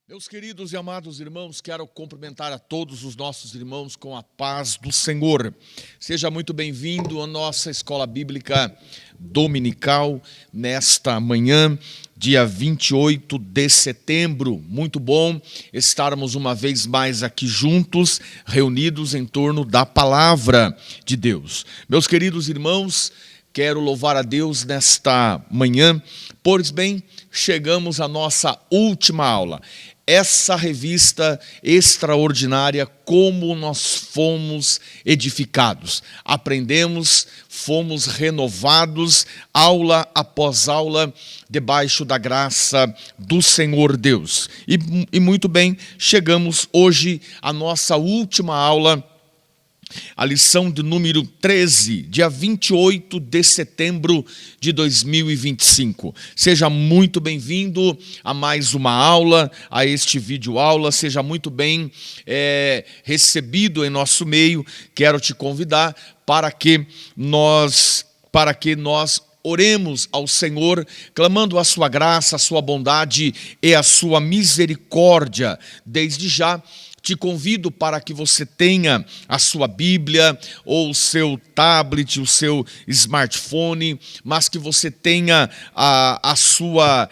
Meus queridos e amados irmãos, quero cumprimentar a todos os nossos irmãos com a paz do Senhor. Seja muito bem-vindo à nossa Escola Bíblica Dominical nesta manhã, dia 28 de setembro. Muito bom estarmos uma vez mais aqui juntos, reunidos em torno da Palavra de Deus. Meus queridos irmãos, quero louvar a Deus nesta manhã, pois bem, chegamos à nossa última aula. Essa revista extraordinária, como nós fomos edificados. Aprendemos, fomos renovados, aula após aula, debaixo da graça do Senhor Deus. E muito bem, chegamos hoje à nossa última aula, a lição de número 13, dia 28 de setembro de 2025. Seja muito bem-vindo a mais uma aula, a este vídeo aula. Seja muito bem recebido em nosso meio. Quero te convidar para que nós oremos ao Senhor, clamando a sua graça, a sua bondade e a sua misericórdia. Desde já, te convido para que você tenha a sua Bíblia, ou o seu tablet, o seu smartphone, mas que você tenha a sua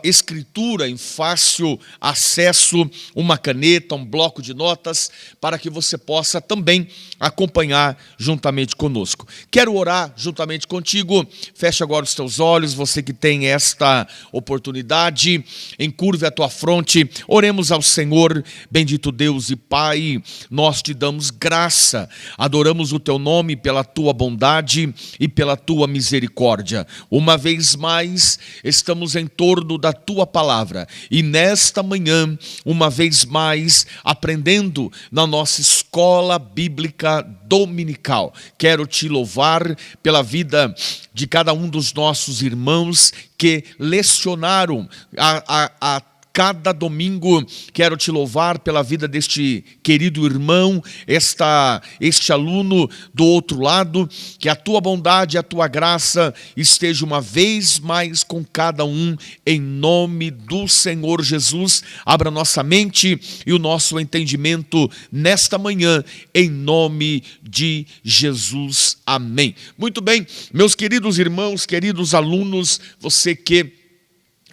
escritura em fácil acesso, uma caneta, um bloco de notas, para que você possa também acompanhar juntamente conosco. Quero orar juntamente contigo. Feche agora os teus olhos, você que tem esta oportunidade, encurve a tua fronte, oremos ao Senhor. Bendito Deus e Pai, nós te damos graça, adoramos o teu nome pela tua bondade e pela tua misericórdia. Uma vez mais, estamos em torno da tua palavra e nesta manhã, uma vez mais, aprendendo na nossa escola bíblica dominical. Quero te louvar pela vida de cada um dos nossos irmãos que lecionaram a cada domingo. Quero te louvar pela vida deste querido irmão, este aluno do outro lado, que a tua bondade e a tua graça esteja uma vez mais com cada um, em nome do Senhor Jesus. Abra nossa mente e o nosso entendimento nesta manhã, em nome de Jesus. Amém. Muito bem, meus queridos irmãos, queridos alunos, você que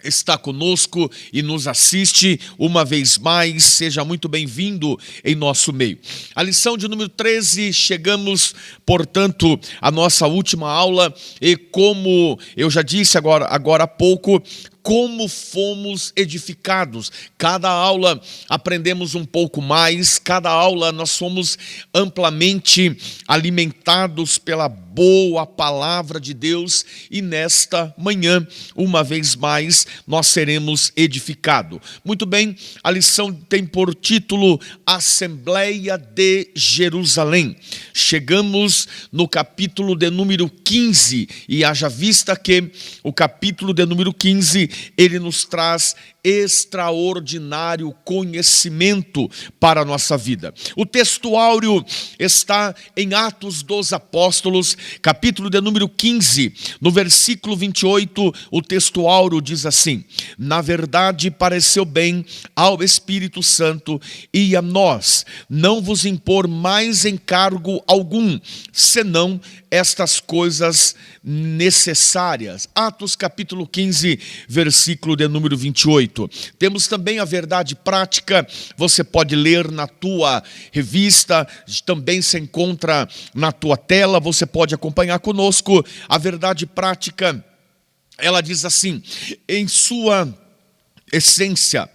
está conosco e nos assiste uma vez mais, seja muito bem-vindo em nosso meio. A lição de número 13, chegamos, portanto, à nossa última aula, e como eu já disse agora há pouco, como fomos edificados. Cada aula aprendemos um pouco mais, cada aula nós somos amplamente alimentados pela boa palavra de Deus, e nesta manhã, uma vez mais, nós seremos edificados. Muito bem, a lição tem por título Assembleia de Jerusalém. Chegamos no capítulo de número 15, e haja vista que o capítulo de número 15, ele nos traz extraordinário conhecimento para a nossa vida. O texto áureo está em Atos dos Apóstolos, capítulo de número 15, no versículo 28, o texto áureo diz assim: na verdade pareceu bem ao Espírito Santo e a nós não vos impor mais encargo algum, senão estas coisas necessárias. Atos capítulo 15, versículo de número 28. Temos também a verdade prática, você pode ler na tua revista, também se encontra na tua tela, você pode acompanhar conosco. A verdade prática, ela diz assim: em sua essência,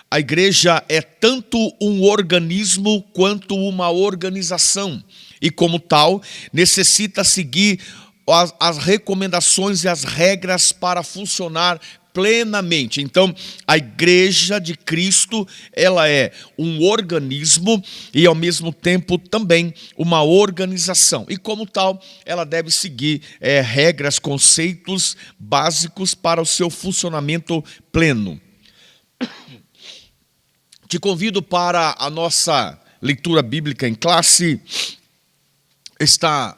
a igreja é tanto um organismo quanto uma organização, e como tal, necessita seguir as recomendações e as regras para funcionar plenamente. Então, a igreja de Cristo, ela é um organismo e ao mesmo tempo também uma organização. E como tal, ela deve seguir regras, conceitos básicos para o seu funcionamento pleno. Te convido para a nossa leitura bíblica em classe. Está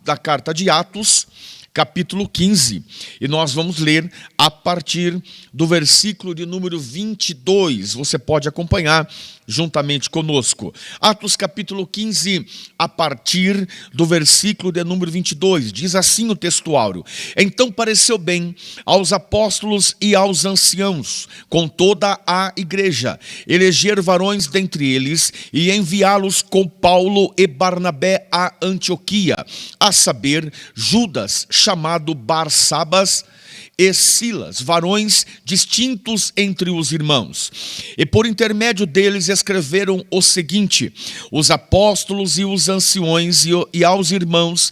da carta de Atos, capítulo 15, e nós vamos ler a partir do versículo de número 22. Você pode acompanhar juntamente conosco. Atos capítulo 15, a partir do versículo de número 22, diz assim o textuário: Então pareceu bem aos apóstolos e aos anciãos, com toda a igreja, eleger varões dentre eles e enviá-los com Paulo e Barnabé a Antioquia, a saber, Judas, chamado Barsabas, e Silas, varões distintos entre os irmãos. E por intermédio deles escreveram o seguinte: os apóstolos e os anciões e aos irmãos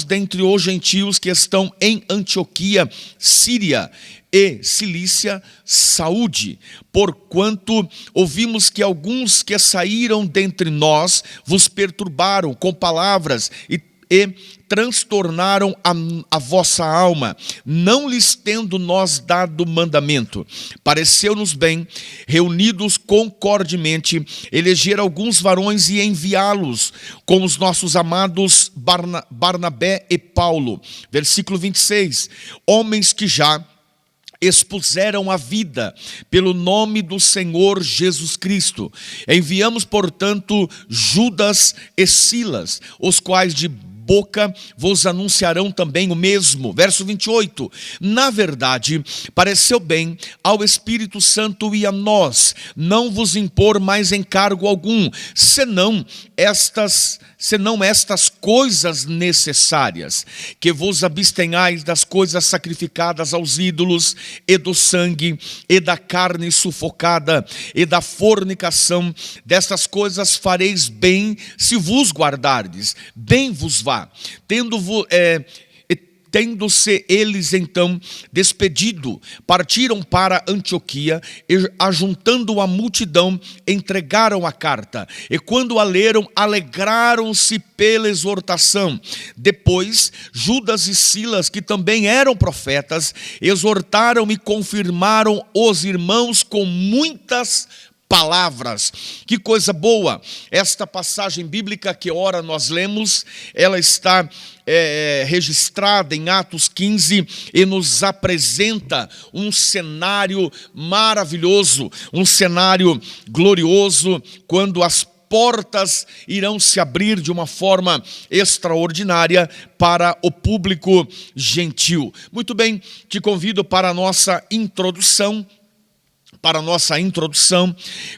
dentre os gentios que estão em Antioquia, Síria e Cilícia, saúde, porquanto ouvimos que alguns que saíram dentre nós vos perturbaram com palavras e transtornaram a vossa alma, não lhes tendo nós dado mandamento. Pareceu-nos bem, reunidos concordemente, eleger alguns varões e enviá-los com os nossos amados Barnabé e Paulo. Versículo 26, homens que já expuseram a vida pelo nome do Senhor Jesus Cristo. Enviamos, portanto, Judas e Silas, os quais de boca vos anunciarão também o mesmo. Verso 28, na verdade, pareceu bem ao Espírito Santo e a nós não vos impor mais encargo algum, senão estas coisas necessárias, que vos abstenhais das coisas sacrificadas aos ídolos, e do sangue, e da carne sufocada, e da fornicação. Destas coisas fareis bem se vos guardardes, bem vos vá. Tendo-se eles então despedido, partiram para Antioquia e, ajuntando a multidão, entregaram a carta. E quando a leram, alegraram-se pela exortação. Depois, Judas e Silas, que também eram profetas, exortaram e confirmaram os irmãos com muitas palavras. Que coisa boa! Esta passagem bíblica que ora nós lemos, ela está registrada em Atos 15 e nos apresenta um cenário maravilhoso, um cenário glorioso, quando as portas irão se abrir de uma forma extraordinária para o público gentil. Muito bem, te convido para a nossa introdução,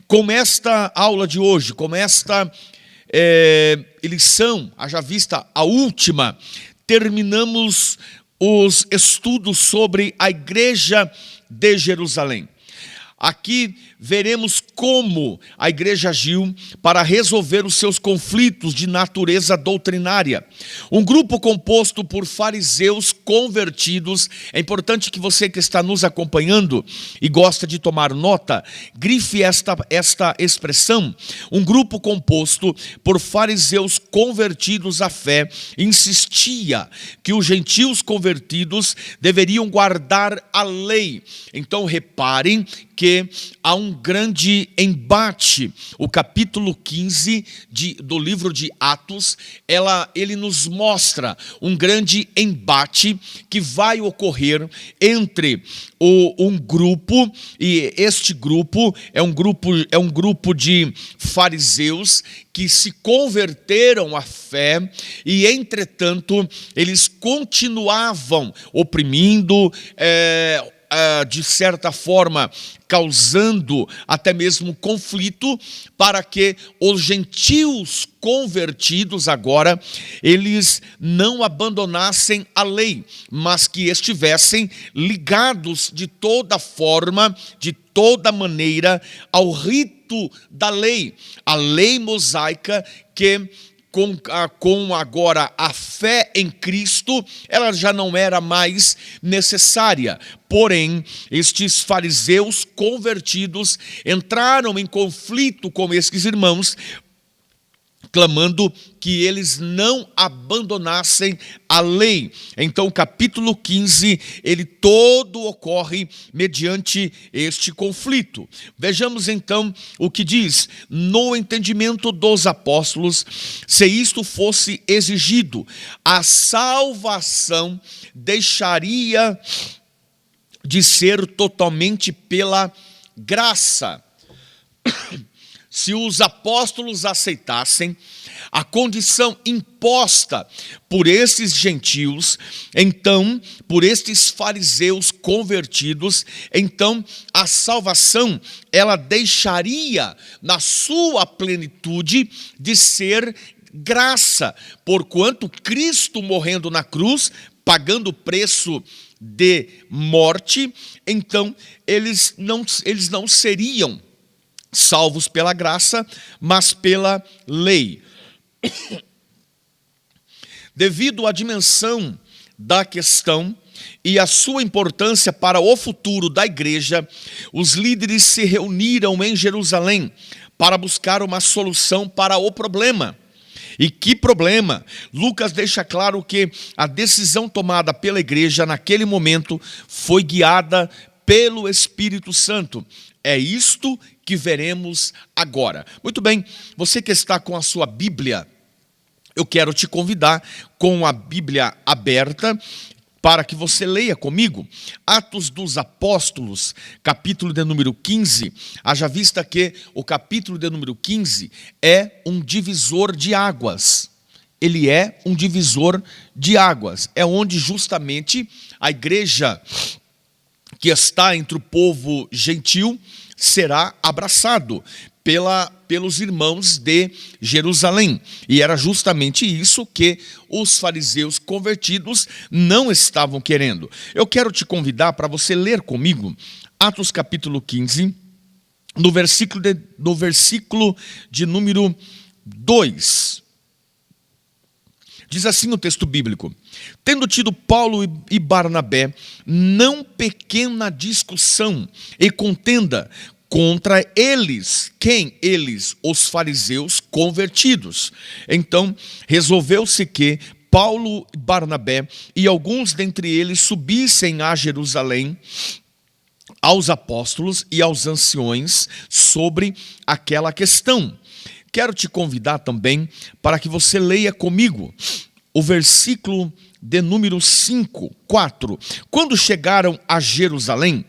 com esta aula de hoje, com esta lição, haja vista a última, terminamos os estudos sobre a igreja de Jerusalém. Aqui veremos como a igreja agiu para resolver os seus conflitos de natureza doutrinária. Um grupo composto por fariseus convertidos. É importante que você que está nos acompanhando e gosta de tomar nota, grife esta expressão. Um grupo composto por fariseus convertidos à fé insistia que os gentios convertidos deveriam guardar a lei. Então reparem que há um grande embate. O capítulo 15 do livro de Atos, ele nos mostra um grande embate que vai ocorrer entre um grupo, e este grupo é um grupo de fariseus que se converteram à fé e, entretanto, eles continuavam oprimindo, de certa forma, causando até mesmo conflito, para que os gentios convertidos agora, eles não abandonassem a lei, mas que estivessem ligados de toda forma, de toda maneira, ao rito da lei, a lei mosaica que com agora a fé em Cristo, ela já não era mais necessária. Porém, estes fariseus convertidos entraram em conflito com esses irmãos, clamando que eles não abandonassem a lei. Então, o capítulo 15, ele todo ocorre mediante este conflito. Vejamos então o que diz: no entendimento dos apóstolos, se isto fosse exigido, a salvação deixaria de ser totalmente pela graça. Se os apóstolos aceitassem a condição imposta por esses gentios, então, por estes fariseus convertidos, então a salvação, ela deixaria na sua plenitude de ser graça, porquanto Cristo morrendo na cruz, pagando o preço de morte, então eles não seriam salvos pela graça, mas pela lei. Devido à dimensão da questão e a sua importância para o futuro da igreja, os líderes se reuniram em Jerusalém para buscar uma solução para o problema. E que problema? Lucas deixa claro que a decisão tomada pela igreja naquele momento foi guiada pelo Espírito Santo. É isto que veremos agora. Muito bem, você que está com a sua Bíblia, eu quero te convidar com a Bíblia aberta para que você leia comigo Atos dos Apóstolos, capítulo de número 15. Haja vista que o capítulo de número 15 é um divisor de águas. Ele é um divisor de águas. É onde justamente a igreja que está entre o povo gentil será abraçado pelos irmãos de Jerusalém. E era justamente isso que os fariseus convertidos não estavam querendo. Eu quero te convidar para você ler comigo Atos capítulo 15, no versículo de número 2. Diz assim o texto bíblico: tendo tido Paulo e Barnabé não pequena discussão e contenda contra eles. Quem? Eles, os fariseus convertidos. Então, resolveu-se que Paulo e Barnabé e alguns dentre eles subissem a Jerusalém aos apóstolos e aos anciões sobre aquela questão. Quero te convidar também para que você leia comigo o versículo de número 4. Quando chegaram a Jerusalém,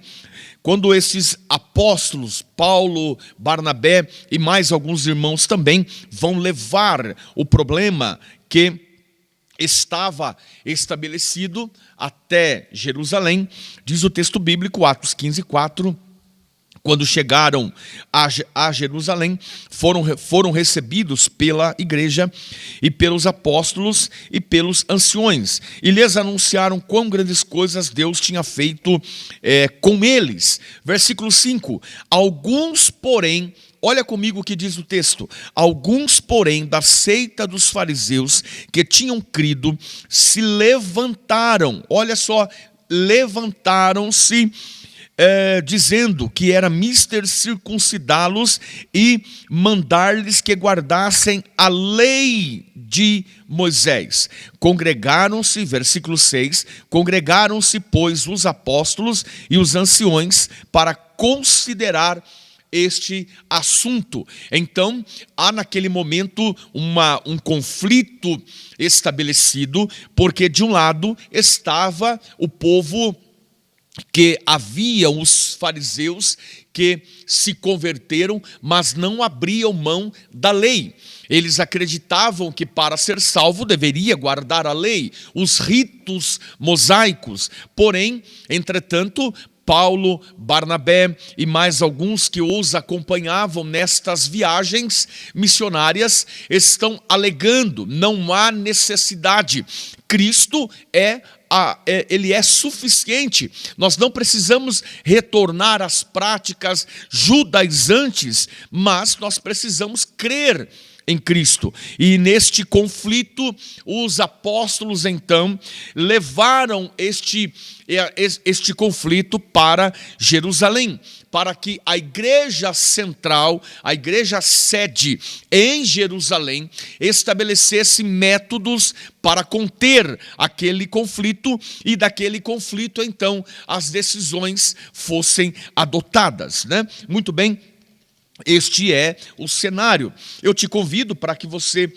quando esses apóstolos, Paulo, Barnabé e mais alguns irmãos também vão levar o problema que estava estabelecido até Jerusalém, diz o texto bíblico, Atos 15, 4. Quando chegaram a Jerusalém, foram recebidos pela igreja e pelos apóstolos e pelos anciões, e lhes anunciaram quão grandes coisas Deus tinha feito com eles. Versículo 5, alguns, porém, olha comigo o que diz o texto: alguns, porém, da seita dos fariseus que tinham crido, se levantaram, olha só, levantaram-se, dizendo que era mister circuncidá-los e mandar-lhes que guardassem a lei de Moisés. Congregaram-se, versículo 6, congregaram-se, pois, os apóstolos e os anciões para considerar este assunto. Então, há naquele momento um conflito estabelecido, porque de um lado estava o povo que havia os fariseus que se converteram, mas não abriam mão da lei. Eles acreditavam que para ser salvo deveria guardar a lei, os ritos mosaicos. Porém, entretanto, Paulo, Barnabé e mais alguns que os acompanhavam nestas viagens missionárias estão alegando: não há necessidade. Cristo ele é suficiente. Nós não precisamos retornar às práticas judaizantes, mas nós precisamos crer em Cristo. E neste conflito, os apóstolos então levaram este conflito para Jerusalém, para que a igreja central, a igreja sede em Jerusalém, estabelecesse métodos para conter aquele conflito e daquele conflito, então, as decisões fossem adotadas, né? Muito bem. Este é o cenário. Eu te convido para que você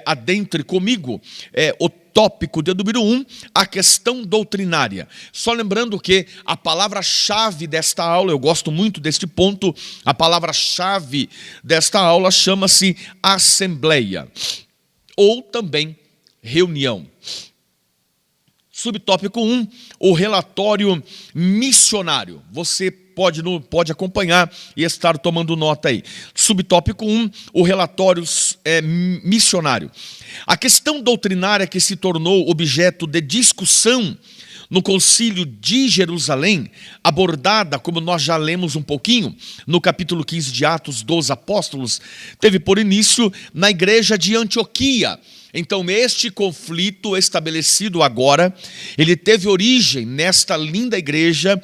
adentre comigo o tópico de número 1, a questão doutrinária. Só lembrando que a palavra-chave desta aula, eu gosto muito deste ponto, a palavra-chave desta aula chama-se assembleia, ou também reunião. Subtópico 1, o relatório missionário. Você pode acompanhar e estar tomando nota aí. Subtópico 1, o relatório missionário. A questão doutrinária que se tornou objeto de discussão no Concílio de Jerusalém, abordada, como nós já lemos um pouquinho, no capítulo 15 de Atos dos Apóstolos, teve por início na igreja de Antioquia. Então, este conflito estabelecido agora, ele teve origem nesta linda igreja,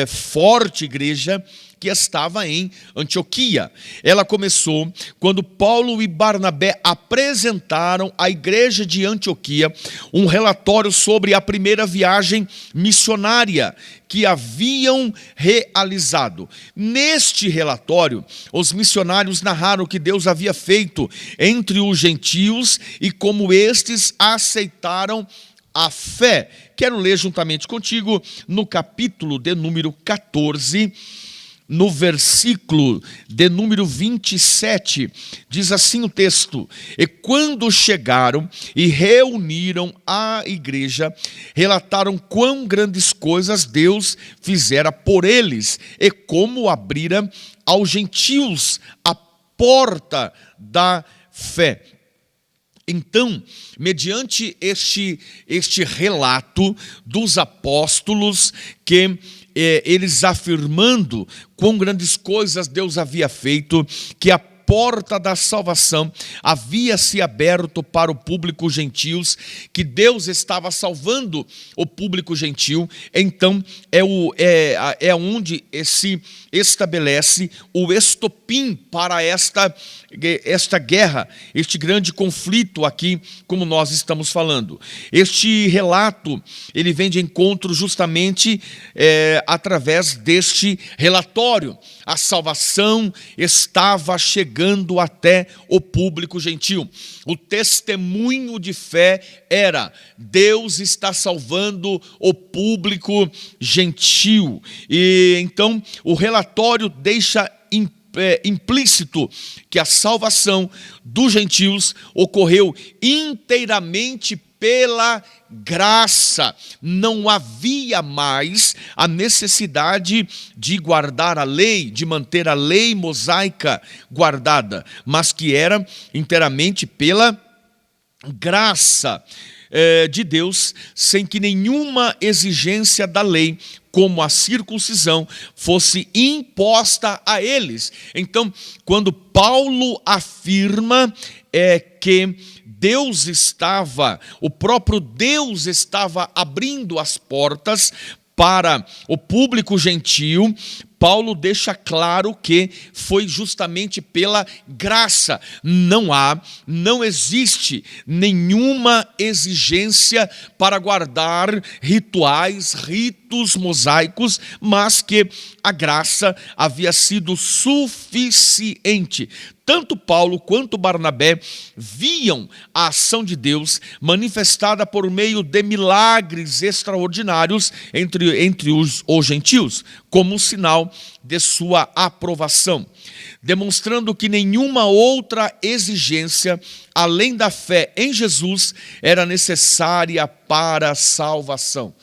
forte igreja, que estava em Antioquia. Ela começou quando Paulo e Barnabé apresentaram à igreja de Antioquia um relatório sobre a primeira viagem missionária que haviam realizado. Neste relatório, os missionários narraram o que Deus havia feito entre os gentios e como estes aceitaram a fé. Quero ler juntamente contigo no capítulo de número 14, no versículo de número 27, diz assim o texto: e quando chegaram e reuniram a igreja, relataram quão grandes coisas Deus fizera por eles e como abrira aos gentios a porta da fé. Então, mediante este relato dos apóstolos, que eles afirmando quão grandes coisas Deus havia feito, que a porta da salvação havia se aberto para o público gentios, que Deus estava salvando o público gentil, então é onde se estabelece o estopim para esta guerra, este grande conflito aqui, como nós estamos falando. Este relato, ele vem de encontro justamente através deste relatório. A salvação estava chegando até o público gentil. O testemunho de fé era: Deus está salvando o público gentil. E então o relatório deixa implícito que a salvação dos gentios ocorreu inteiramente pela graça. Não havia mais a necessidade de guardar a lei, de manter a lei mosaica guardada, mas que era inteiramente pela graça de Deus, sem que nenhuma exigência da lei, como a circuncisão, fosse imposta a eles. Então, quando Paulo afirma que o próprio Deus estava abrindo as portas para o público gentil, Paulo deixa claro que foi justamente pela graça. Não existe nenhuma exigência para guardar ritos mosaicos, mas que a graça havia sido suficiente. Tanto Paulo quanto Barnabé viam a ação de Deus manifestada por meio de milagres extraordinários entre os gentios, como um sinal de sua aprovação, demonstrando que nenhuma outra exigência, além da fé em Jesus, era necessária para a salvação.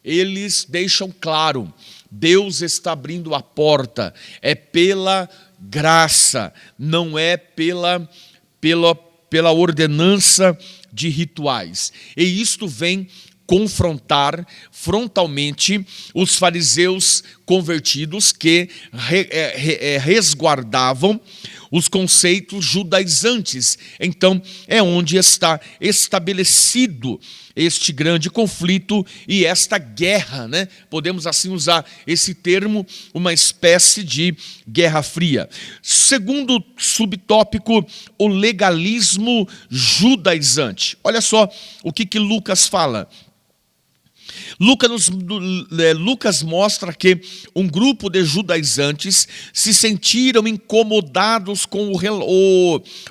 Eles deixam claro: Deus está abrindo a porta, é pela graça, não é pela ordenança de rituais. E isto vem confrontar frontalmente os fariseus convertidos que resguardavam os conceitos judaizantes. Então, é onde está estabelecido este grande conflito e esta guerra, né? Podemos assim usar esse termo, uma espécie de guerra fria. Segundo subtópico, o legalismo judaizante. Olha só o que Lucas fala. Lucas mostra que um grupo de judaizantes se sentiram incomodados com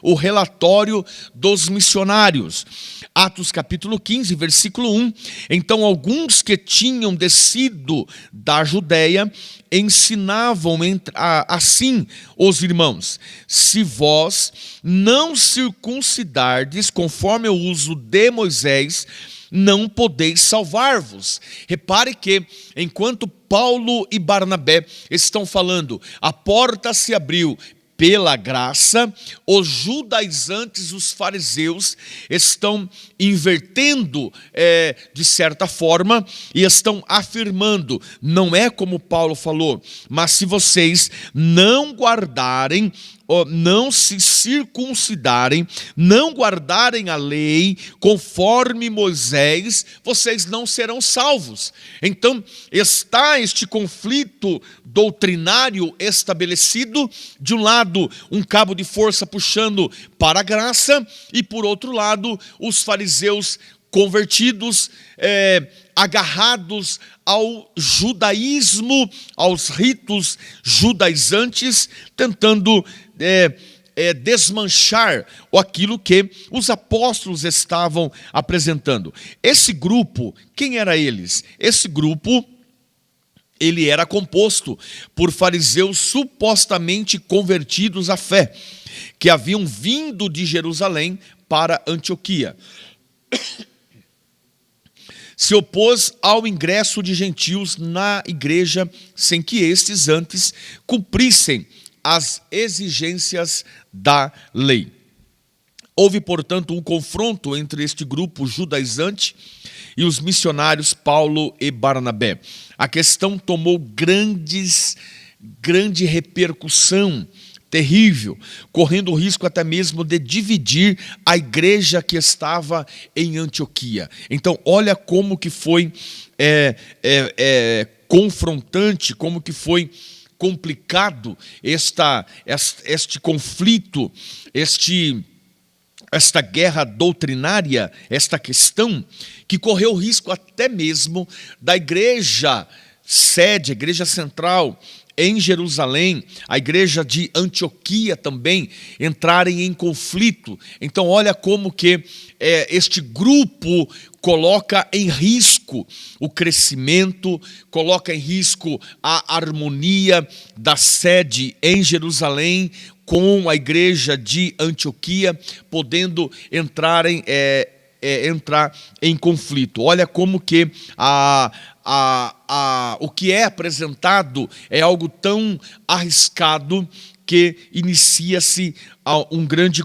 o relatório dos missionários. Atos capítulo 15, versículo 1. Então alguns que tinham descido da Judéia ensinavam assim os irmãos: se vós não circuncidardes conforme o uso de Moisés, não podeis salvar-vos. Repare que, enquanto Paulo e Barnabé estão falando, a porta se abriu pela graça, os judaizantes, os fariseus, estão invertendo, de certa forma, e estão afirmando: não é como Paulo falou, mas se vocês não guardarem, não se circuncidarem, não guardarem a lei conforme Moisés, vocês não serão salvos. Então está este conflito doutrinário estabelecido: de um lado um cabo de força puxando para a graça, e por outro lado os fariseus convertidos, agarrados ao judaísmo, aos ritos judaizantes, tentando desmanchar aquilo que os apóstolos estavam apresentando. Esse grupo, quem era eles? Esse grupo, ele era composto por fariseus supostamente convertidos à fé, que haviam vindo de Jerusalém para Antioquia. Se opôs ao ingresso de gentios na igreja, sem que estes antes cumprissem as exigências da lei. Houve, portanto, um confronto entre este grupo judaizante e os missionários Paulo e Barnabé. A questão tomou grande repercussão, terrível, correndo o risco até mesmo de dividir a igreja que estava em Antioquia. Então, olha como que foi confrontante, como que foi complicado este conflito, esta guerra doutrinária, esta questão, que correu o risco até mesmo da igreja sede, a igreja central em Jerusalém, a igreja de Antioquia também, entrarem em conflito. Então olha como que este grupo coloca em risco o crescimento, coloca em risco a harmonia da sede em Jerusalém com a igreja de Antioquia, podendo entrar em conflito. Olha como que o que é apresentado é algo tão arriscado que inicia-se um grande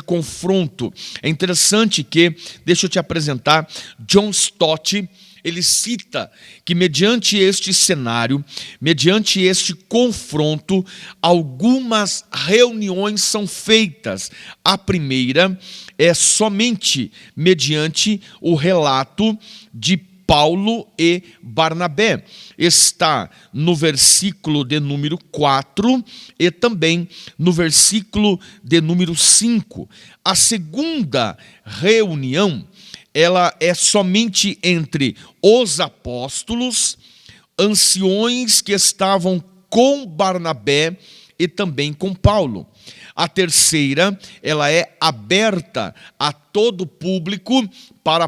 confronto. É interessante que, deixa eu te apresentar, John Stott, ele cita que mediante este cenário, mediante este confronto, algumas reuniões são feitas. A primeira é somente mediante o relato de Paulo e Barnabé. Está no versículo de número 4 e também no versículo de número 5. A segunda reunião, ela é somente entre os apóstolos, anciões que estavam com Barnabé e também com Paulo. A terceira, ela é aberta a todo o público para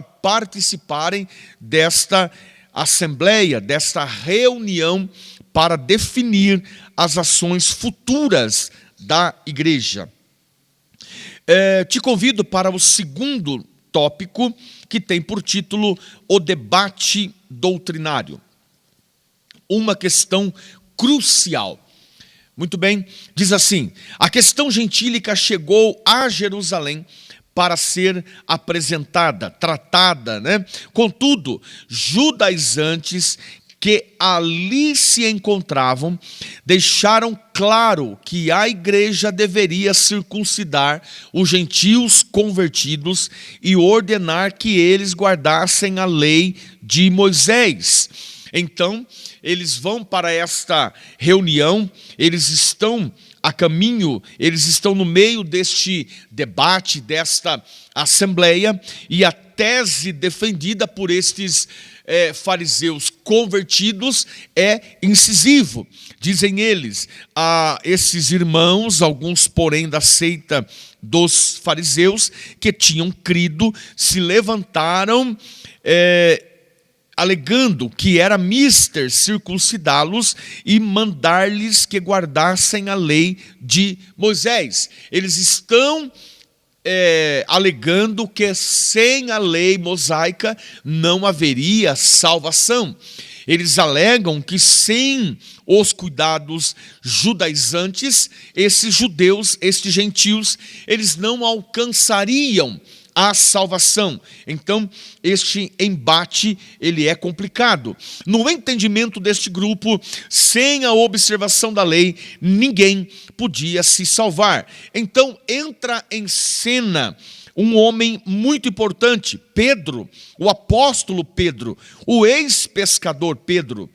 participarem desta assembleia, desta reunião, para definir as ações futuras da igreja. Te convido para o segundo tópico, que tem por título o debate doutrinário. Uma questão crucial. Muito bem, diz assim: a questão gentílica chegou a Jerusalém para ser apresentada, tratada, né? Contudo, judaizantes que ali se encontravam, deixaram claro que a igreja deveria circuncidar os gentios convertidos e ordenar que eles guardassem a lei de Moisés. Então, eles vão para esta reunião, eles estão a caminho, eles estão no meio deste debate, desta assembleia, e a tese defendida por estes fariseus convertidos é incisivo. Dizem eles, esses irmãos, alguns porém da seita dos fariseus, que tinham crido, se levantaram alegando que era mister circuncidá-los e mandar-lhes que guardassem a lei de Moisés. Eles estão alegando que sem a lei mosaica não haveria salvação. Eles alegam que sem os cuidados judaizantes, esses judeus, estes gentios, eles não alcançariam a salvação. Então, este embate, ele é complicado. No entendimento deste grupo, sem a observação da lei, ninguém podia se salvar. Então, entra em cena um homem muito importante, Pedro, o apóstolo Pedro, o ex-pescador Pedro.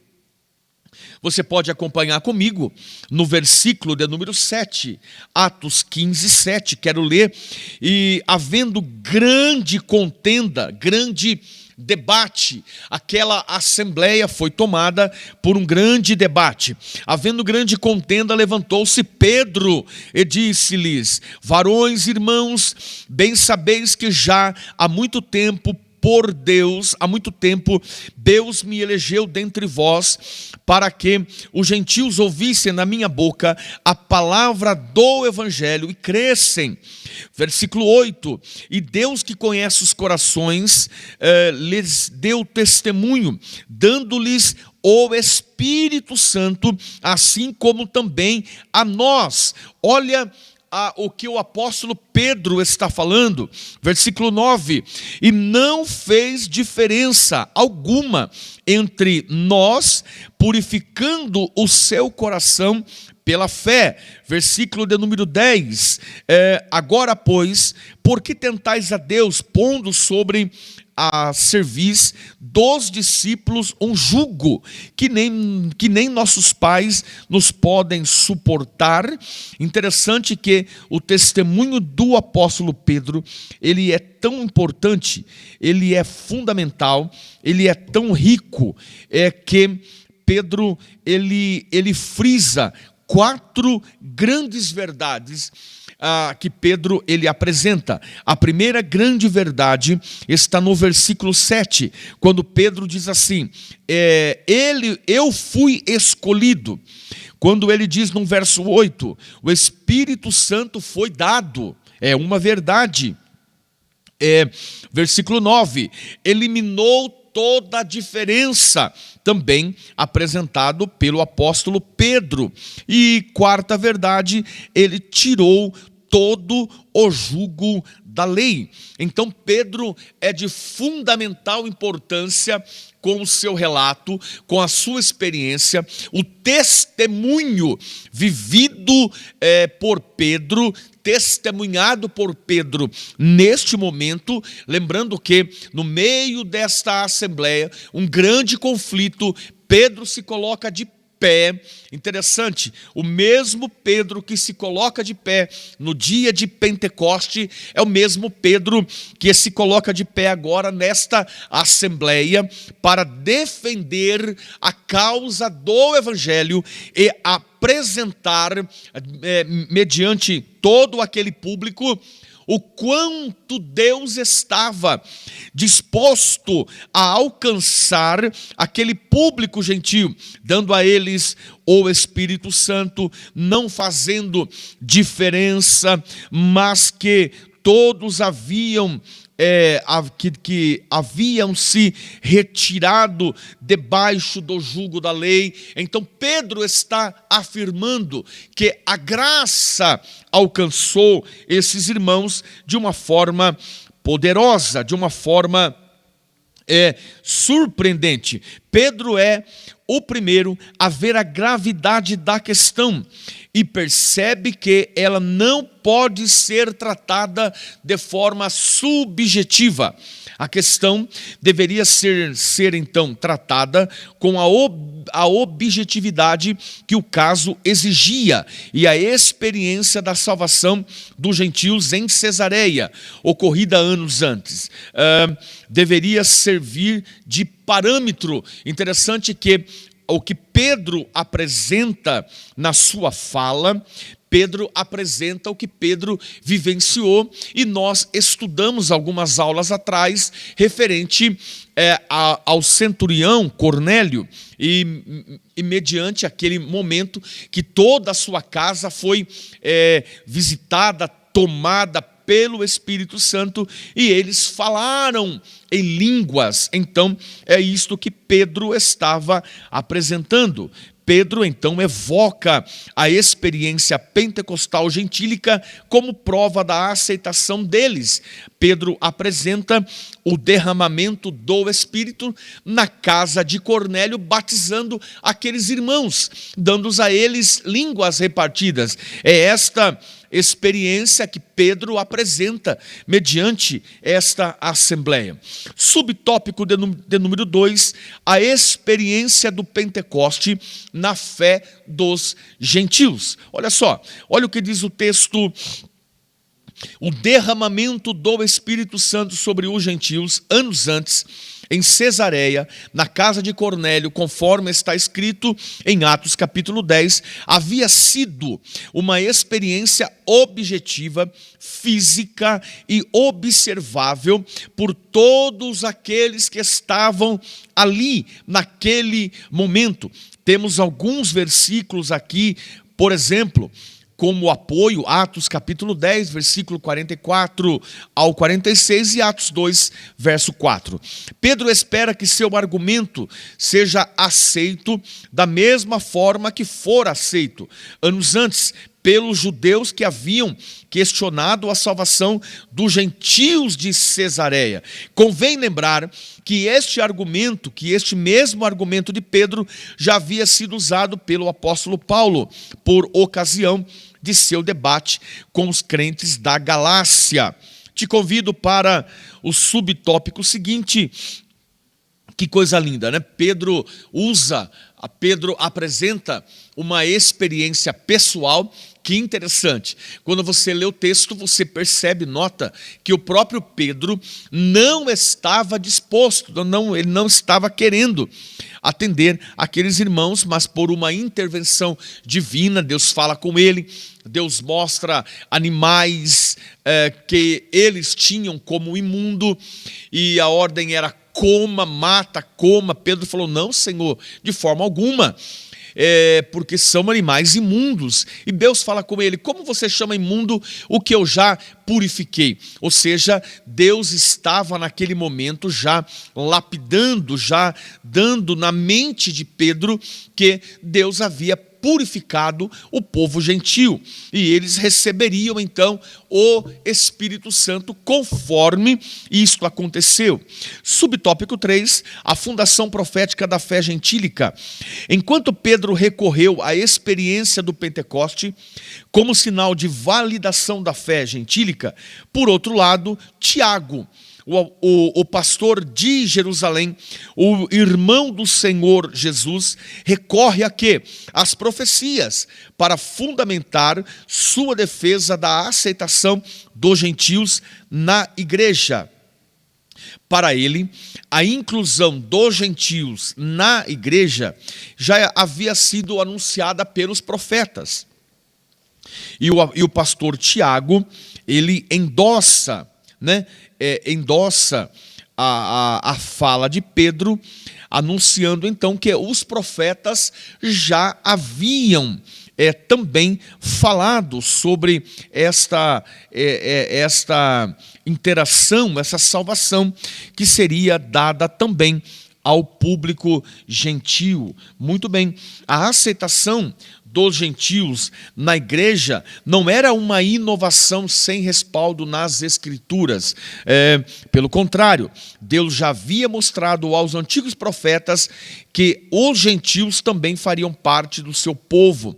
Você pode acompanhar comigo no versículo de número 7, Atos 15, 7, quero ler. E havendo grande contenda, grande debate, aquela assembleia foi tomada por um grande debate. Havendo grande contenda, levantou-se Pedro e disse-lhes: varões, irmãos, bem sabeis que já há muito tempo, por Deus, há muito tempo, Deus me elegeu dentre vós, para que os gentios ouvissem na minha boca a palavra do evangelho e crescem. Versículo 8, e Deus que conhece os corações, lhes deu testemunho, dando-lhes o Espírito Santo, assim como também a nós. Olha o que o apóstolo Pedro está falando, versículo 9, e não fez diferença alguma entre nós, purificando o seu coração pela fé. Versículo de número 10, agora pois, por que tentais a Deus, pondo sobre a cerviz dos discípulos um jugo que nem nossos pais nos podem suportar? Interessante que o testemunho do apóstolo Pedro, ele é tão importante, ele é fundamental, ele é tão rico, que Pedro, ele frisa 4 grandes verdades que Pedro ele apresenta. A primeira grande verdade está no versículo 7, quando Pedro diz assim, eu fui escolhido. Quando ele diz no verso 8, o Espírito Santo foi dado, é uma verdade. Versículo 9, eliminou toda a diferença, também apresentado pelo apóstolo Pedro. E quarta verdade, ele tirou todo o jugo da lei. Então Pedro é de fundamental importância com o seu relato, com a sua experiência, o testemunho vivido por Pedro, testemunhado por Pedro neste momento, lembrando que no meio desta assembleia, um grande conflito, Pedro se coloca de pé. Interessante, o mesmo Pedro que se coloca de pé no dia de Pentecoste é o mesmo Pedro que se coloca de pé agora nesta assembleia para defender a causa do evangelho e apresentar mediante todo aquele público o quanto Deus estava disposto a alcançar aquele público gentio, dando a eles o Espírito Santo, não fazendo diferença, mas que todos haviam se retirado debaixo do jugo da lei. Então Pedro está afirmando que a graça alcançou esses irmãos de uma forma poderosa, de uma forma surpreendente. Pedro é o primeiro a ver a gravidade da questão e percebe que ela não pode ser tratada de forma subjetiva. A questão deveria ser então tratada com a objetividade que o caso exigia e a experiência da salvação dos gentios em Cesareia, ocorrida anos antes, deveria servir de parâmetro. Interessante que o que Pedro apresenta na sua fala, Pedro apresenta o que Pedro vivenciou e nós estudamos algumas aulas atrás referente ao centurião Cornélio e mediante aquele momento que toda a sua casa foi visitada, tomada pelo Espírito Santo e eles falaram em línguas. Então é isto que Pedro estava apresentando. Pedro então evoca a experiência pentecostal gentílica como prova da aceitação deles. Pedro apresenta o derramamento do Espírito na casa de Cornélio, batizando aqueles irmãos, dando-os a eles línguas repartidas. É esta experiência que Pedro apresenta mediante esta assembleia. Subtópico de número 2, a experiência do Pentecoste na fé dos gentios. Olha só, olha o que diz o texto: o derramamento do Espírito Santo sobre os gentios, anos antes, em Cesareia, na casa de Cornélio, conforme está escrito em Atos capítulo 10, havia sido uma experiência objetiva, física e observável por todos aqueles que estavam ali naquele momento. Temos alguns versículos aqui, por exemplo, como apoio, Atos capítulo 10, versículo 44 ao 46 e Atos 2, verso 4. Pedro espera que seu argumento seja aceito da mesma forma que for aceito anos antes pelos judeus que haviam questionado a salvação dos gentios de Cesareia. Convém lembrar que este mesmo argumento de Pedro já havia sido usado pelo apóstolo Paulo por ocasião de seu debate com os crentes da Galácia. Te convido para o subtópico seguinte. Que coisa linda, né? Pedro apresenta uma experiência pessoal. Que interessante. Quando você lê o texto, você percebe, nota, que o próprio Pedro não estava disposto, ele não estava querendo atender aqueles irmãos, mas por uma intervenção divina, Deus fala com ele, Deus mostra animais que eles tinham como imundo, e a ordem era coma, mata, coma. Pedro falou, não, Senhor, de forma alguma, porque são animais imundos. E Deus fala com ele, como você chama imundo o que eu já purifiquei? Ou seja, Deus estava naquele momento já lapidando, já dando na mente de Pedro que Deus havia purificado o povo gentio, e eles receberiam então o Espírito Santo conforme isto aconteceu. Subtópico 3, a fundação profética da fé gentílica. Enquanto Pedro recorreu à experiência do Pentecoste como sinal de validação da fé gentílica, por outro lado, Tiago, o pastor de Jerusalém, o irmão do Senhor Jesus, recorre a quê? As profecias, para fundamentar sua defesa da aceitação dos gentios na igreja. Para ele, a inclusão dos gentios na igreja já havia sido anunciada pelos profetas. E o pastor Tiago, ele endossa a fala de Pedro, anunciando então que os profetas já haviam também falado sobre esta interação, essa salvação que seria dada também ao público gentio. Muito bem, a aceitação dos gentios na igreja não era uma inovação sem respaldo nas Escrituras. Pelo contrário, Deus já havia mostrado aos antigos profetas que os gentios também fariam parte do seu povo.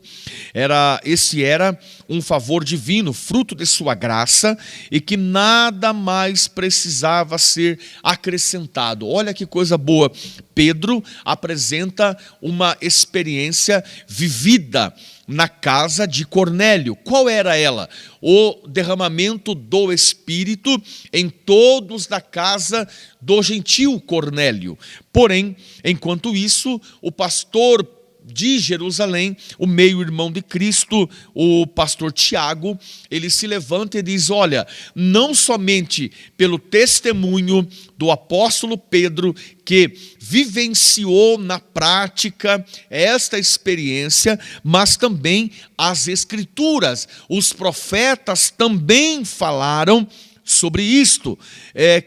Esse era um favor divino, fruto de sua graça, e que nada mais precisava ser acrescentado. Olha que coisa boa. Pedro apresenta uma experiência vivida na casa de Cornélio. Qual era ela? O derramamento do Espírito em todos da casa do gentio Cornélio. Porém, enquanto isso, o pastor de Jerusalém, o meio-irmão de Cristo, o pastor Tiago, ele se levanta e diz: olha, não somente pelo testemunho do apóstolo Pedro, que vivenciou na prática esta experiência, mas também as Escrituras, os profetas também falaram sobre isto,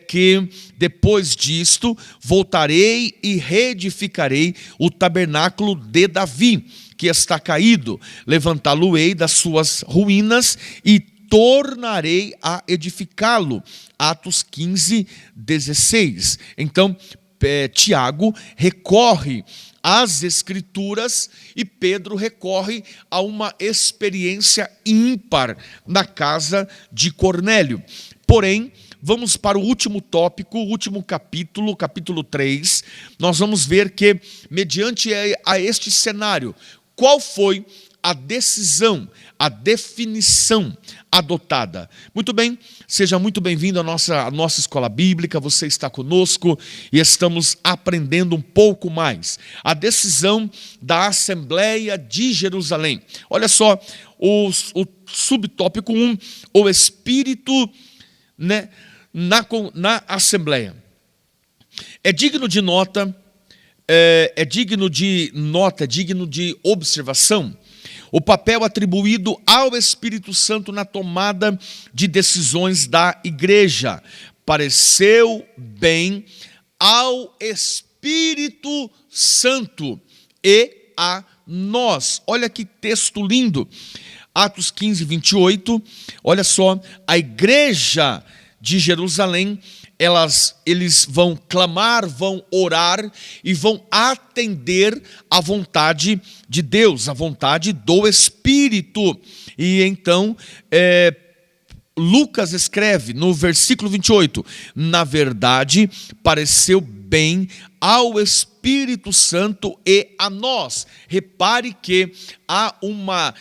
que depois disto voltarei e reedificarei o tabernáculo de Davi, que está caído, levantá-lo-ei das suas ruínas e tornarei a edificá-lo. Atos 15, 16. Então, Tiago recorre às Escrituras e Pedro recorre a uma experiência ímpar na casa de Cornélio. Porém, vamos para o último tópico, o último capítulo, capítulo 3. Nós vamos ver que, mediante a este cenário, qual foi a decisão, a definição adotada. Muito bem, seja muito bem-vindo à nossa escola bíblica, você está conosco e estamos aprendendo um pouco mais. A decisão da Assembleia de Jerusalém. Olha só, o subtópico 1, o Espírito, na Assembleia. É digno de nota, é digno de observação o papel atribuído ao Espírito Santo na tomada de decisões da igreja. Pareceu bem ao Espírito Santo e a nós. Olha que texto lindo. Atos 15, 28. Olha só, a igreja de Jerusalém, eles vão clamar, vão orar e vão atender à vontade de Deus, à vontade do Espírito. E então, Lucas escreve no versículo 28, na verdade, pareceu bem ao Espírito Santo e a nós. Repare que há uma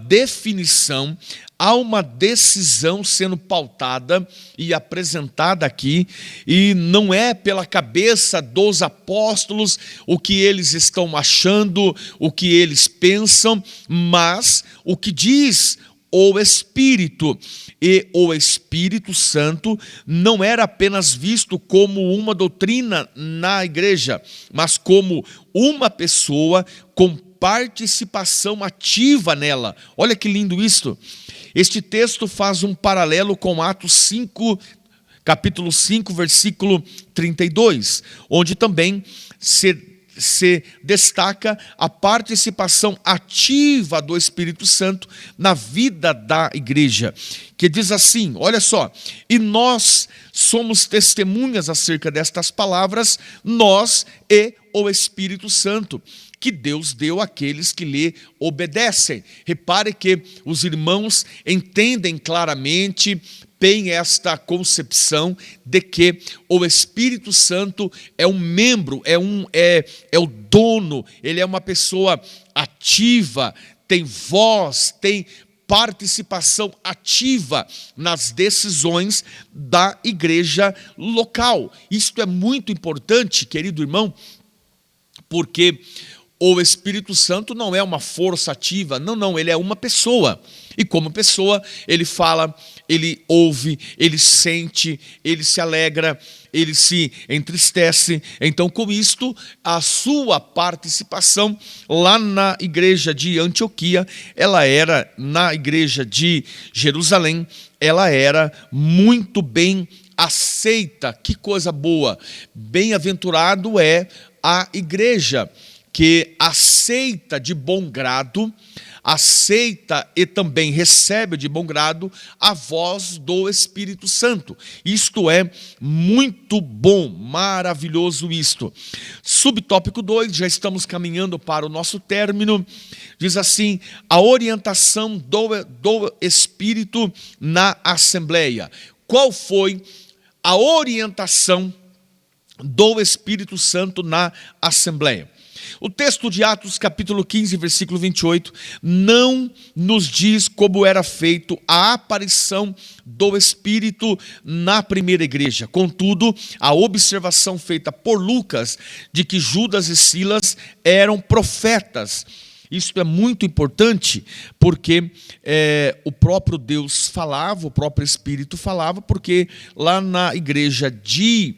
definição, há uma decisão sendo pautada e apresentada aqui, e não é pela cabeça dos apóstolos o que eles estão achando, o que eles pensam, mas o que diz o Espírito. E o Espírito Santo não era apenas visto como uma doutrina na igreja, mas como uma pessoa com participação ativa nela. Olha que lindo isto. Este texto faz um paralelo com Atos 5, capítulo 5, versículo 32, onde também se destaca a participação ativa do Espírito Santo na vida da igreja, que diz assim, olha só, e nós somos testemunhas acerca destas palavras, nós e o Espírito Santo, que Deus deu àqueles que lhe obedecem. Repare que os irmãos entendem claramente, têm esta concepção de que o Espírito Santo é um membro, é o dono, ele é uma pessoa ativa, tem voz, tem participação ativa nas decisões da igreja local. Isto é muito importante, querido irmão, porque o Espírito Santo não é uma força ativa, não, ele é uma pessoa. E como pessoa, ele fala, ele ouve, ele sente, ele se alegra, ele se entristece. Então, com isto, a sua participação lá na igreja de Antioquia, ela era, na igreja de Jerusalém, ela era muito bem aceita. Que coisa boa! Bem-aventurado é a igreja que aceita de bom grado, aceita e também recebe de bom grado a voz do Espírito Santo. Isto é muito bom, maravilhoso isto. Subtópico 2, já estamos caminhando para o nosso término, diz assim: a orientação do Espírito na Assembleia. Qual foi a orientação do Espírito Santo na Assembleia? O texto de Atos, capítulo 15, versículo 28, não nos diz como era feito a aparição do Espírito na primeira igreja. Contudo, a observação feita por Lucas de que Judas e Silas eram profetas. Isso é muito importante, porque o próprio Deus falava, o próprio Espírito falava, porque lá na igreja de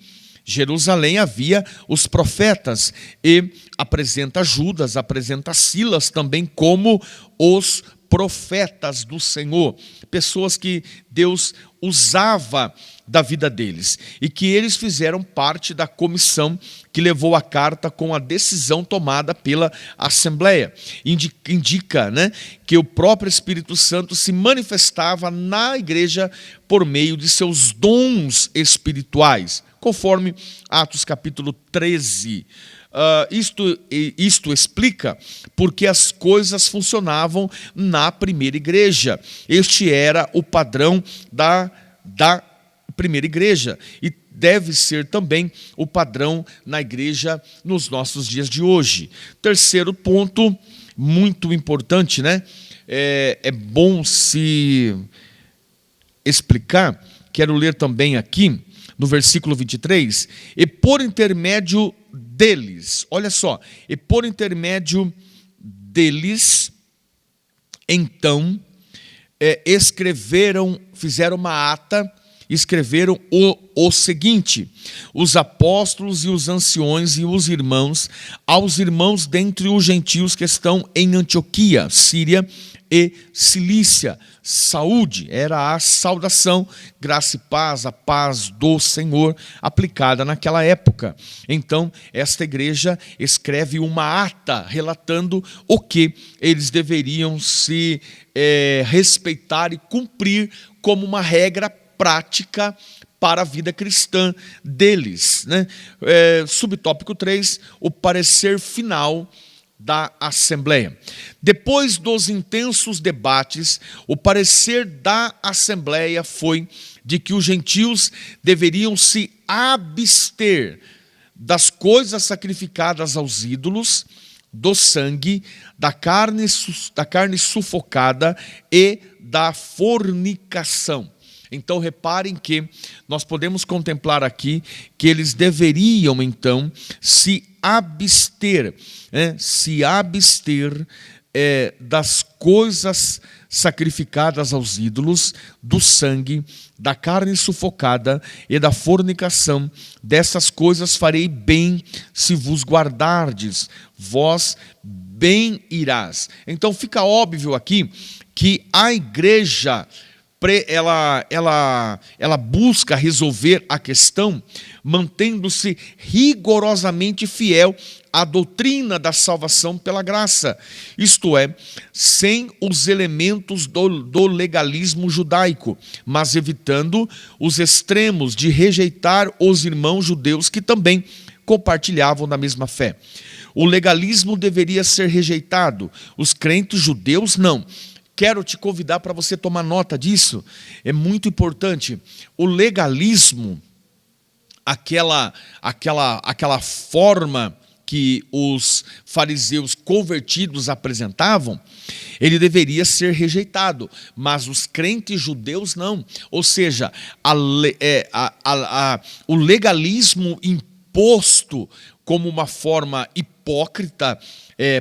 Jerusalém havia os profetas, e apresenta Judas, apresenta Silas também como os profetas do Senhor, pessoas que Deus usava da vida deles, e que eles fizeram parte da comissão que levou a carta com a decisão tomada pela Assembleia. Indica, né, que o próprio Espírito Santo se manifestava na igreja por meio de seus dons espirituais, conforme Atos capítulo 13. Isto explica porque as coisas funcionavam na primeira igreja. Este era o padrão da primeira igreja e deve ser também o padrão na igreja nos nossos dias de hoje. Terceiro ponto, muito importante, né? É bom se explicar, quero ler também aqui, no versículo 23, e por intermédio deles, olha só, e por intermédio deles, então, fizeram uma ata, escreveram o seguinte: os apóstolos e os anciões e os irmãos, aos irmãos dentre os gentios que estão em Antioquia, Síria e Cilícia, saúde. Era a saudação, graça e paz, a paz do Senhor, aplicada naquela época. Então, esta igreja escreve uma ata relatando o que eles deveriam se respeitar e cumprir como uma regra prática para a vida cristã deles, né? Subtópico 3, o parecer final da Assembleia. Depois dos intensos debates, o parecer da Assembleia foi de que os gentios deveriam se abster das coisas sacrificadas aos ídolos, do sangue, da carne sufocada e da fornicação. Então, reparem que nós podemos contemplar aqui que eles deveriam, então, se abster das coisas sacrificadas aos ídolos, do sangue, da carne sufocada e da fornicação. Dessas coisas farei bem se vos guardardes, vós bem irás. Então, fica óbvio aqui que a igreja ela busca resolver a questão mantendo-se rigorosamente fiel à doutrina da salvação pela graça, isto é, sem os elementos do legalismo judaico, mas evitando os extremos de rejeitar os irmãos judeus que também compartilhavam da mesma fé. O legalismo deveria ser rejeitado, os crentes judeus não. Quero te convidar para você tomar nota disso, é muito importante. O legalismo, aquela forma que os fariseus convertidos apresentavam, ele deveria ser rejeitado, mas os crentes judeus não. Ou seja, o legalismo imposto como uma forma hipócrita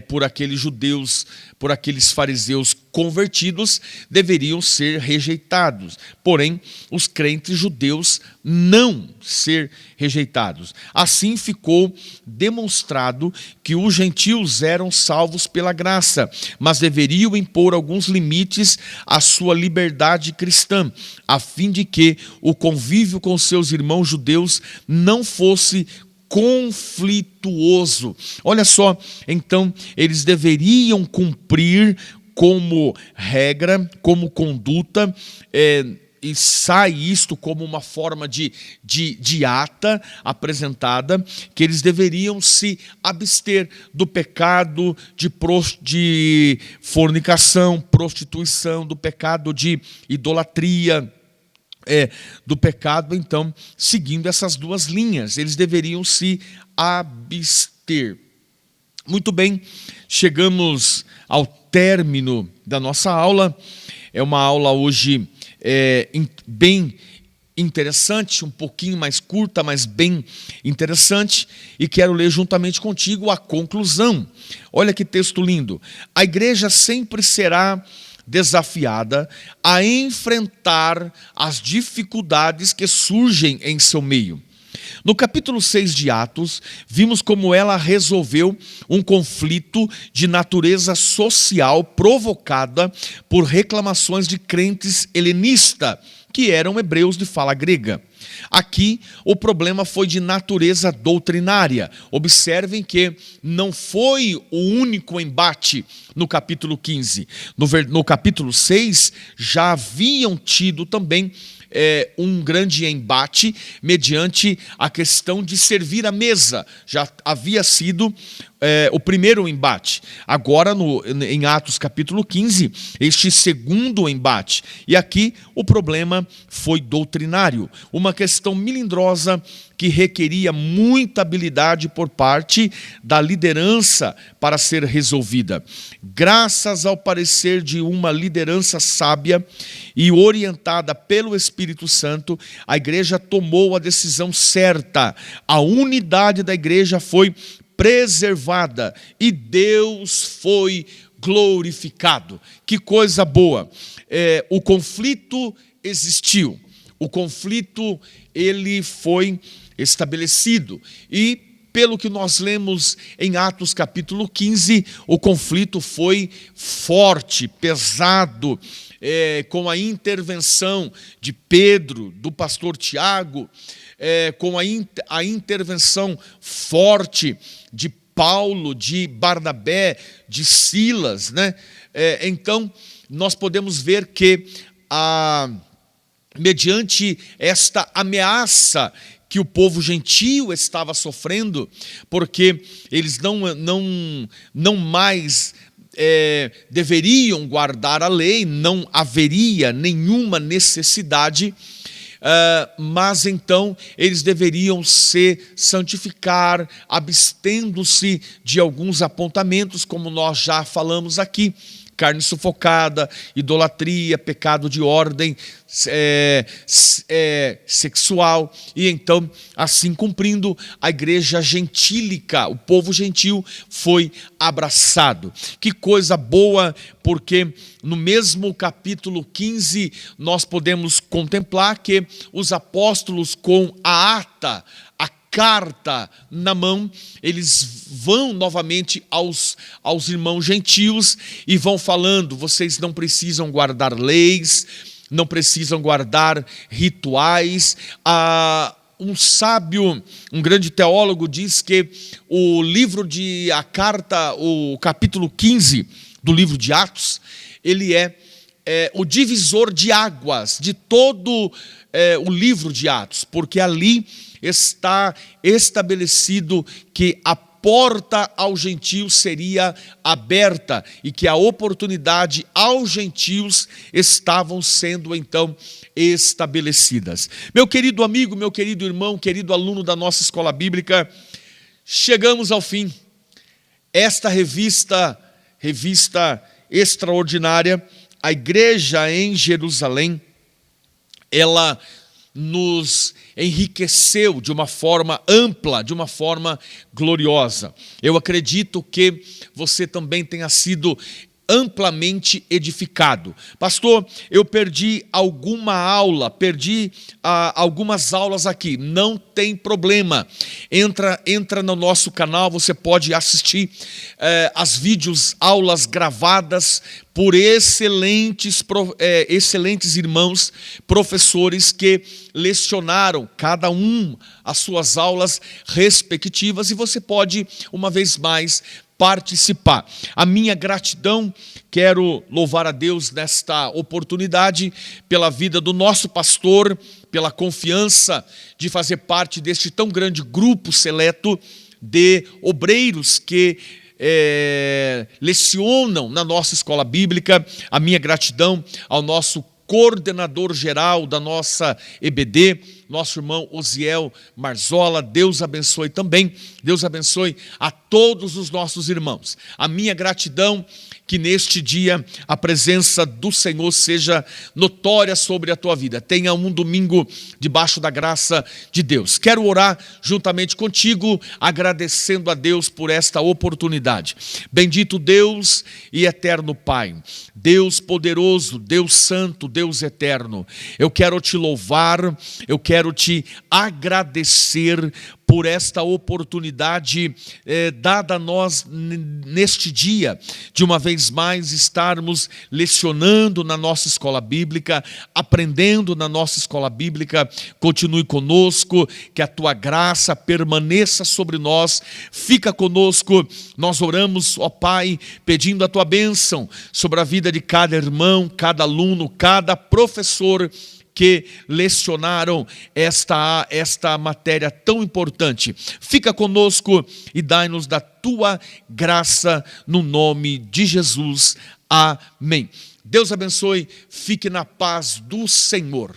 por aqueles judeus, por aqueles fariseus convertidos, deveriam ser rejeitados. Porém, os crentes judeus não ser rejeitados. Assim ficou demonstrado que os gentios eram salvos pela graça, mas deveriam impor alguns limites à sua liberdade cristã, a fim de que o convívio com seus irmãos judeus não fosse conflituoso. Olha só, então eles deveriam cumprir como regra, como conduta, e sai isto como uma forma de ata apresentada, que eles deveriam se abster do pecado de fornicação, prostituição, do pecado de idolatria, do pecado, então, seguindo essas duas linhas, eles deveriam se abster. Muito bem, chegamos ao término da nossa aula. É uma aula hoje bem interessante, um pouquinho mais curta, mas bem interessante, e quero ler juntamente contigo a conclusão. Olha que texto lindo. A igreja sempre será desafiada a enfrentar as dificuldades que surgem em seu meio. No capítulo 6 de Atos, vimos como ela resolveu um conflito de natureza social provocada por reclamações de crentes helenistas, que eram hebreus de fala grega. Aqui, o problema foi de natureza doutrinária. Observem que não foi o único embate no capítulo 15. No capítulo 6, já haviam tido também um grande embate mediante a questão de servir à mesa. Já havia sido o primeiro embate. Agora, em Atos capítulo 15, este segundo embate. E aqui o problema foi doutrinário. Uma questão melindrosa que requeria muita habilidade por parte da liderança para ser resolvida. Graças ao parecer de uma liderança sábia e orientada pelo Espírito Santo, a igreja tomou a decisão certa. A unidade da igreja foi preservada e Deus foi glorificado. Que coisa boa! O conflito existiu, o conflito ele foi estabelecido e pelo que nós lemos em Atos capítulo 15, o conflito foi forte, pesado, com a intervenção de Pedro, do pastor Tiago, com a intervenção forte de Paulo, de Barnabé, de Silas, né? Então, nós podemos ver que, mediante esta ameaça que o povo gentio estava sofrendo, porque eles não mais deveriam guardar a lei, não haveria nenhuma necessidade, mas então eles deveriam se santificar, abstendo-se de alguns apontamentos, como nós já falamos aqui: carne sufocada, idolatria, pecado de ordem sexual. E então, assim cumprindo, a igreja gentílica, o povo gentil, foi abraçado. Que coisa boa, porque no mesmo capítulo 15 nós podemos contemplar que os apóstolos, com a ata, a carta na mão, eles vão novamente aos irmãos gentios e vão falando: vocês não precisam guardar leis, não precisam guardar rituais. Um sábio, um grande teólogo, diz que o capítulo 15 do livro de Atos, ele é o divisor de águas de todo o livro de Atos, porque ali está estabelecido que a porta aos gentios seria aberta e que a oportunidade aos gentios estavam sendo então estabelecidas. Meu querido amigo, meu querido irmão, querido aluno da nossa escola bíblica, chegamos ao fim. Esta revista extraordinária, a Igreja em Jerusalém, ela nos enriqueceu de uma forma ampla, de uma forma gloriosa. Eu acredito que você também tenha sido amplamente edificado. Pastor, eu perdi alguma aula, algumas aulas aqui. Não tem problema. Entra no nosso canal, você pode assistir as vídeos, aulas gravadas por excelentes irmãos, professores que lecionaram cada um as suas aulas respectivas, e você pode, uma vez mais, participar. A minha gratidão, quero louvar a Deus nesta oportunidade pela vida do nosso pastor, pela confiança de fazer parte deste tão grande grupo seleto de obreiros que lecionam na nossa escola bíblica. A minha gratidão ao nosso coordenador geral da nossa EBD, nosso irmão Osiel Marzola. Deus abençoe também, Deus abençoe a todos os nossos irmãos. A minha gratidão, que neste dia a presença do Senhor seja notória sobre a tua vida. Tenha um domingo debaixo da graça de Deus. Quero orar juntamente contigo, agradecendo a Deus por esta oportunidade. Bendito Deus e eterno Pai, Deus poderoso, Deus santo, Deus eterno, eu quero te louvar, eu quero te agradecer por esta oportunidade dada a nós neste dia, de uma vez mais estarmos lecionando na nossa escola bíblica, aprendendo na nossa escola bíblica. Continue conosco, que a tua graça permaneça sobre nós, fica conosco. Nós oramos, ó Pai, pedindo a tua bênção sobre a vida de cada irmão, cada aluno, cada professor que lecionaram esta matéria tão importante. Fica conosco e dai-nos da tua graça, no nome de Jesus. Amém. Deus abençoe, fique na paz do Senhor.